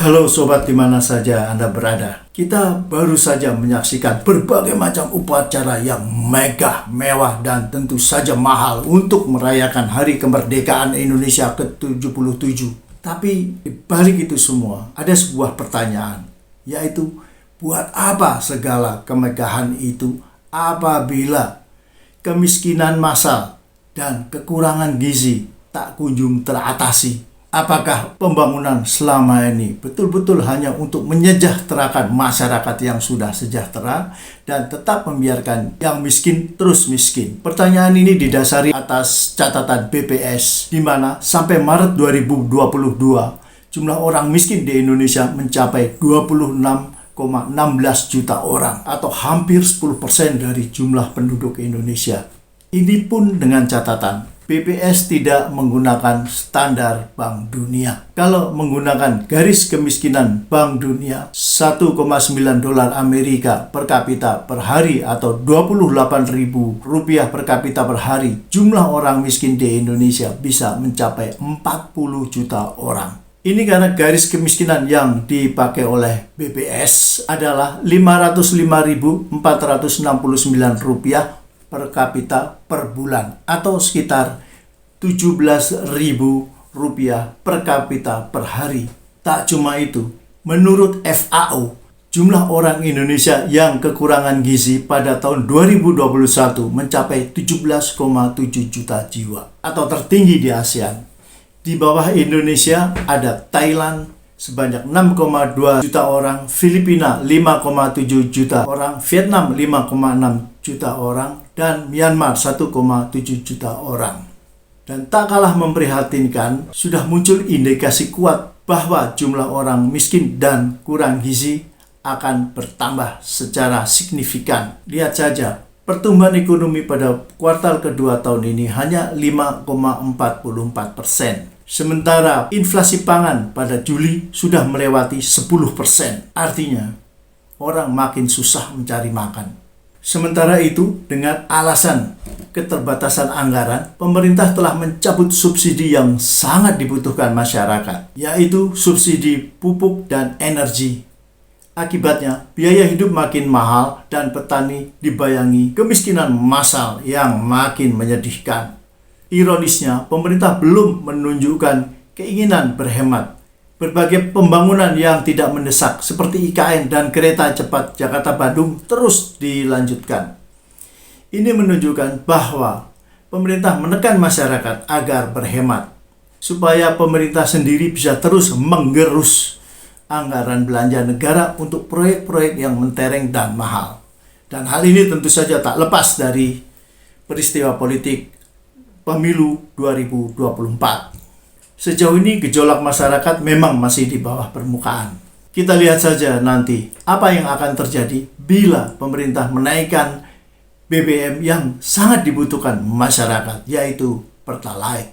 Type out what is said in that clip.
Halo sobat, di mana saja Anda berada. Kita baru saja menyaksikan berbagai macam upacara yang megah, mewah, dan tentu saja mahal untuk merayakan Hari Kemerdekaan Indonesia ke-77. Tapi di balik itu semua ada sebuah pertanyaan, yaitu buat apa segala kemegahan itu apabila kemiskinan massal dan kekurangan gizi tak kunjung teratasi? Apakah pembangunan selama ini betul-betul hanya untuk menyejahterakan masyarakat yang sudah sejahtera dan tetap membiarkan yang miskin terus miskin? Pertanyaan ini didasari atas catatan BPS, di mana sampai Maret 2022 jumlah orang miskin di Indonesia mencapai 26,16 juta orang atau hampir 10% dari jumlah penduduk Indonesia. Ini pun dengan catatan BPS tidak menggunakan standar Bank Dunia. Kalau menggunakan garis kemiskinan Bank Dunia, 1,9 dolar Amerika per kapita per hari atau 28.000 rupiah per kapita per hari, jumlah orang miskin di Indonesia bisa mencapai 40 juta orang. Ini karena garis kemiskinan yang dipakai oleh BPS adalah 505.469 rupiah per kapita per bulan atau sekitar 17.000 rupiah per kapita per hari. Tak cuma itu, menurut FAO, jumlah orang Indonesia yang kekurangan gizi pada tahun 2021 mencapai 17,7 juta jiwa atau tertinggi di ASEAN. Di bawah Indonesia ada Thailand sebanyak 6,2 juta orang, Filipina 5,7 juta orang, Vietnam 5,6 juta orang, dan Myanmar 1,7 juta orang. Dan tak kalah memprihatinkan, sudah muncul indikasi kuat bahwa jumlah orang miskin dan kurang gizi akan bertambah secara signifikan. Lihat saja, pertumbuhan ekonomi pada kuartal kedua tahun ini hanya 5,44%. Sementara inflasi pangan pada Juli sudah melewati 10%. Artinya, orang makin susah mencari makan. Sementara itu, dengan alasan keterbatasan anggaran, pemerintah telah mencabut subsidi yang sangat dibutuhkan masyarakat, yaitu subsidi pupuk dan energi. Akibatnya, biaya hidup makin mahal dan petani dibayangi kemiskinan massal yang makin menyedihkan. Ironisnya, pemerintah belum menunjukkan keinginan berhemat. Berbagai pembangunan yang tidak mendesak seperti IKN dan kereta cepat Jakarta-Bandung terus dilanjutkan. Ini menunjukkan bahwa pemerintah menekan masyarakat agar berhemat, supaya pemerintah sendiri bisa terus menggerus anggaran belanja negara untuk proyek-proyek yang mentereng dan mahal. Dan hal ini tentu saja tak lepas dari peristiwa politik Pemilu 2024. Sejauh ini gejolak masyarakat memang masih di bawah permukaan. Kita lihat saja nanti apa yang akan terjadi bila pemerintah menaikkan BBM yang sangat dibutuhkan masyarakat, yaitu Pertalite.